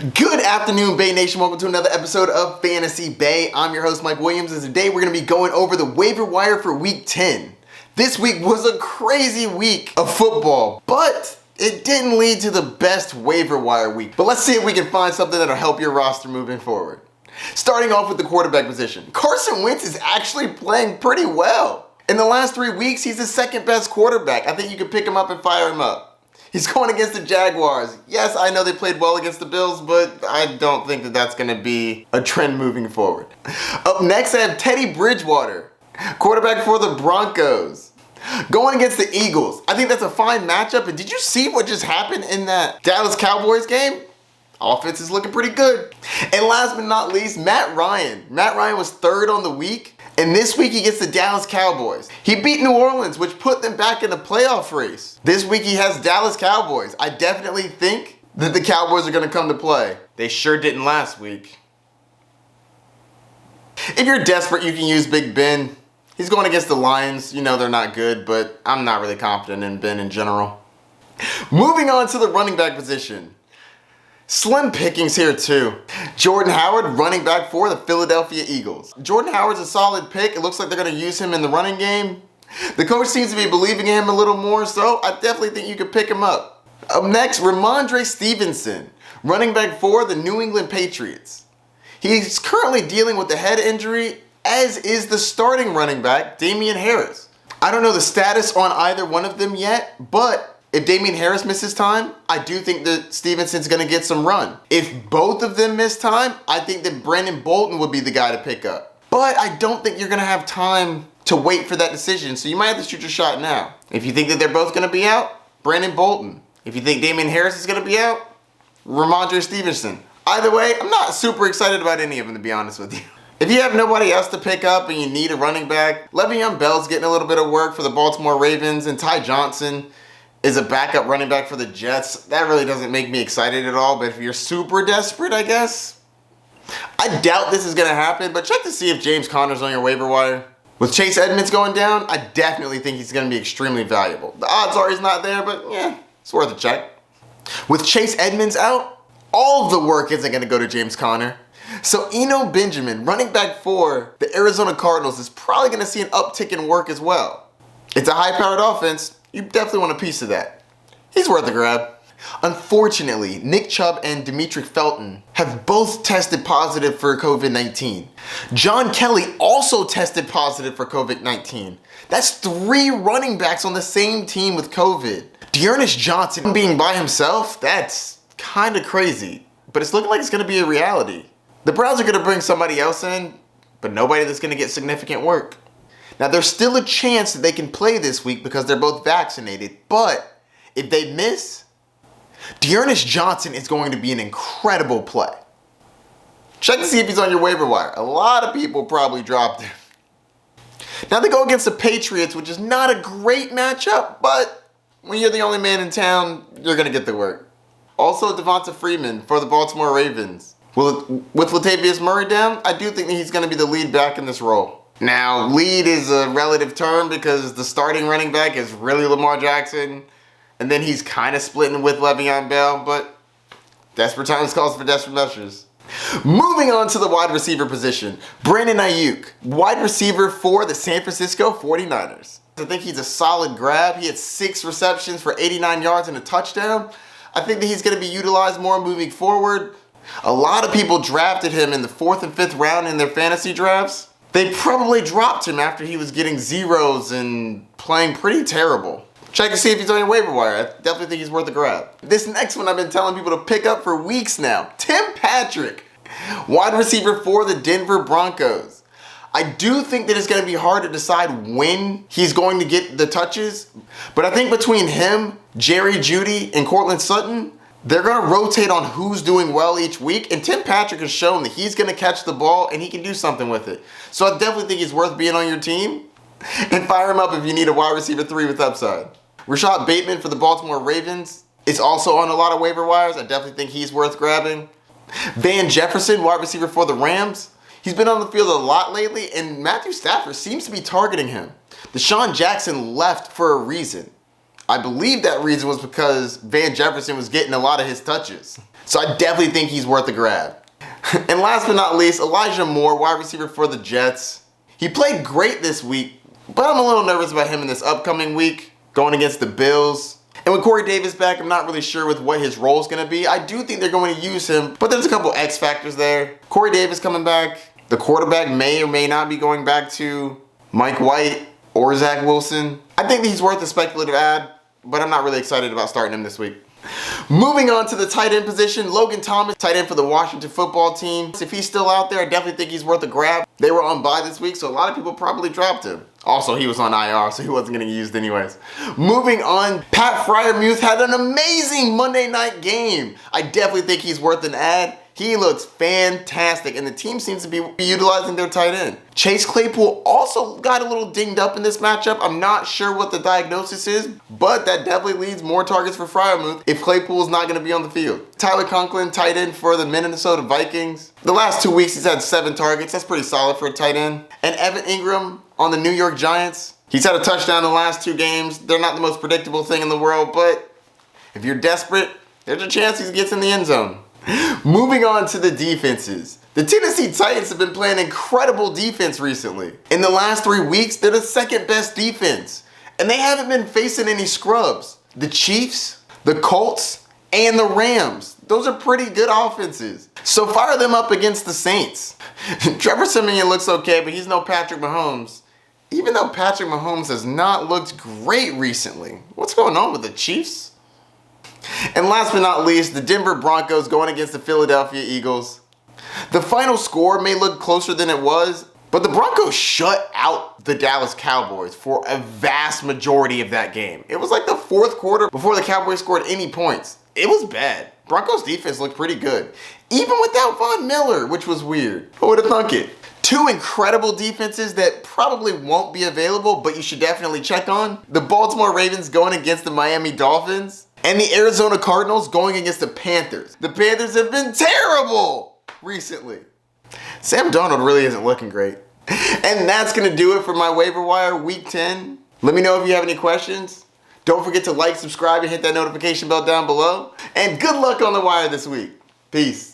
Good afternoon, Bay Nation. Welcome to another episode of Fantasy Bay. I'm your host, Mike Williams, and today we're going to be going over the waiver wire for Week 10. This week was a crazy week of football, but it didn't lead to the best waiver wire week. But let's see if we can find something that'll help your roster moving forward. Starting off with the quarterback position. Carson Wentz is actually playing pretty well. In the last 3 weeks, he's the second best quarterback. I think you could pick him up and fire him up. He's going against the Jaguars. Yes, I know they played well against the Bills, but I don't think that that's going to be a trend moving forward. Up next, I have Teddy Bridgewater, quarterback for the Broncos, going against the Eagles. I think that's a fine matchup. And did you see what just happened in that Dallas Cowboys game? Offense is looking pretty good. And last but not least, Matt Ryan. Matt Ryan was third on the week. And this week he gets the Dallas Cowboys. He beat New Orleans, which put them back in the playoff race. This week he has Dallas Cowboys. I definitely think that the Cowboys are going to come to play. They sure didn't last week. If you're desperate, you can use Big Ben. He's going against the Lions. You know they're not good, but I'm not really confident in Ben in general. Moving on to the running back position. Slim pickings here too. Jordan Howard, running back for the Philadelphia Eagles. Jordan Howard's a solid pick. It looks like they're going to use him in the running game. The coach seems to be believing in him a little more, so I definitely think you could pick him up. Up next, Ramondre Stevenson, running back for the New England Patriots. He's currently dealing with a head injury, as is the starting running back, Damian Harris. I don't know the status on either one of them yet, but if Damian Harris misses time, I do think that Stevenson's going to get some run. If both of them miss time, I think that Brandon Bolton would be the guy to pick up. But I don't think you're going to have time to wait for that decision, so you might have to shoot your shot now. If you think that they're both going to be out, Brandon Bolton. If you think Damian Harris is going to be out, Ramondre Stevenson. Either way, I'm not super excited about any of them, to be honest with you. If you have nobody else to pick up and you need a running back, Le'Veon Bell's getting a little bit of work for the Baltimore Ravens, and Ty Johnson is a backup running back for the Jets. That really doesn't make me excited at all, but if you're super desperate, I guess. I doubt this is going to happen, but check to see if James Conner's on your waiver wire. With Chase Edmonds going down, I definitely think he's going to be extremely valuable. The odds are he's not there, but yeah, it's worth a check. With Chase Edmonds out, all of the work isn't going to go to James Conner. So Eno Benjamin, running back for the Arizona Cardinals, is probably going to see an uptick in work as well. It's a high-powered offense. You definitely want a piece of that. He's worth a grab. Unfortunately, Nick Chubb and Demetric Felton have both tested positive for COVID-19. John Kelly also tested positive for COVID-19. That's 3 running backs on the same team with COVID. Dearness Johnson being by himself, that's kind of crazy. But it's looking like it's going to be a reality. The Browns are going to bring somebody else in, but nobody that's going to get significant work. Now, there's still a chance that they can play this week because they're both vaccinated, but if they miss, Dearness Johnson is going to be an incredible play. Check to see if he's on your waiver wire. A lot of people probably dropped him. Now they go against the Patriots, which is not a great matchup, but when you're the only man in town, you're going to get the work. Also, Devonta Freeman for the Baltimore Ravens. With Latavius Murray down, I do think that he's going to be the lead back in this role. Now, lead is a relative term because the starting running back is really Lamar Jackson, and then he's kind of splitting with Le'Veon Bell, but desperate times calls for desperate measures. Moving on to the wide receiver position, Brandon Ayuk, wide receiver for the San Francisco 49ers. I think he's a solid grab. He had 6 receptions for 89 yards and a touchdown. I think that he's going to be utilized more moving forward. A lot of people drafted him in the 4th and 5th round in their fantasy drafts. They probably dropped him after he was getting zeros and playing pretty terrible. Check to see if he's on your waiver wire. I definitely think he's worth a grab. This next one I've been telling people to pick up for weeks now. Tim Patrick, wide receiver for the Denver Broncos. I do think that it's going to be hard to decide when he's going to get the touches, but I think between him, Jerry Jeudy, and Courtland Sutton, they're going to rotate on who's doing well each week, and Tim Patrick has shown that he's going to catch the ball and he can do something with it. So I definitely think he's worth being on your team, and fire him up if you need a wide receiver 3 with upside. Rashad Bateman for the Baltimore Ravens is also on a lot of waiver wires. I definitely think he's worth grabbing. Van Jefferson, wide receiver for the Rams. He's been on the field a lot lately, and Matthew Stafford seems to be targeting him. Deshaun Jackson left for a reason. I believe that reason was because Van Jefferson was getting a lot of his touches. So I definitely think he's worth a grab. And last but not least, Elijah Moore, wide receiver for the Jets. He played great this week, but I'm a little nervous about him in this upcoming week, going against the Bills. And with Corey Davis back, I'm not really sure with what his role is going to be. I do think they're going to use him, but there's a couple X factors there. Corey Davis coming back. The quarterback may or may not be going back to Mike White or Zach Wilson. I think he's worth a speculative add, but I'm not really excited about starting him this week. Moving on to the tight end position, Logan Thomas, tight end for the Washington football team. If he's still out there, I definitely think he's worth a grab. They were on bye this week, so a lot of people probably dropped him. Also, he was on IR, so he wasn't getting used anyways. Moving on, Pat Freiermuth had an amazing Monday night game. I definitely think he's worth an add. He looks fantastic, and the team seems to be utilizing their tight end. Chase Claypool also got a little dinged up in this matchup. I'm not sure what the diagnosis is, but that definitely leads more targets for Freiermuth if Claypool's not going to be on the field. Tyler Conklin, tight end for the Minnesota Vikings. The last 2 weeks, he's had 7 targets. That's pretty solid for a tight end. And Evan Ingram on the New York Giants. He's had a touchdown in the last 2 games. They're not the most predictable thing in the world, but if you're desperate, there's a chance he gets in the end zone. Moving on to the defenses. The Tennessee Titans have been playing incredible defense recently. In the last 3 weeks, they're the second best defense. And they haven't been facing any scrubs. The Chiefs, the Colts, and the Rams. Those are pretty good offenses. So fire them up against the Saints. Trevor Siemian looks okay, but he's no Patrick Mahomes. Even though Patrick Mahomes has not looked great recently. What's going on with the Chiefs? And last but not least, the Denver Broncos going against the Philadelphia Eagles. The final score may look closer than it was, but the Broncos shut out the Dallas Cowboys for a vast majority of that game. It was like the 4th quarter before the Cowboys scored any points. It was bad. Broncos defense looked pretty good, even without Von Miller, which was weird. Who would have thunk it? 2 incredible defenses that probably won't be available, but you should definitely check on. The Baltimore Ravens going against the Miami Dolphins. And the Arizona Cardinals going against the Panthers. The Panthers have been terrible recently. Sam Darnold really isn't looking great. And that's going to do it for my waiver wire week 10. Let me know if you have any questions. Don't forget to like, subscribe, and hit that notification bell down below. And good luck on the wire this week. Peace.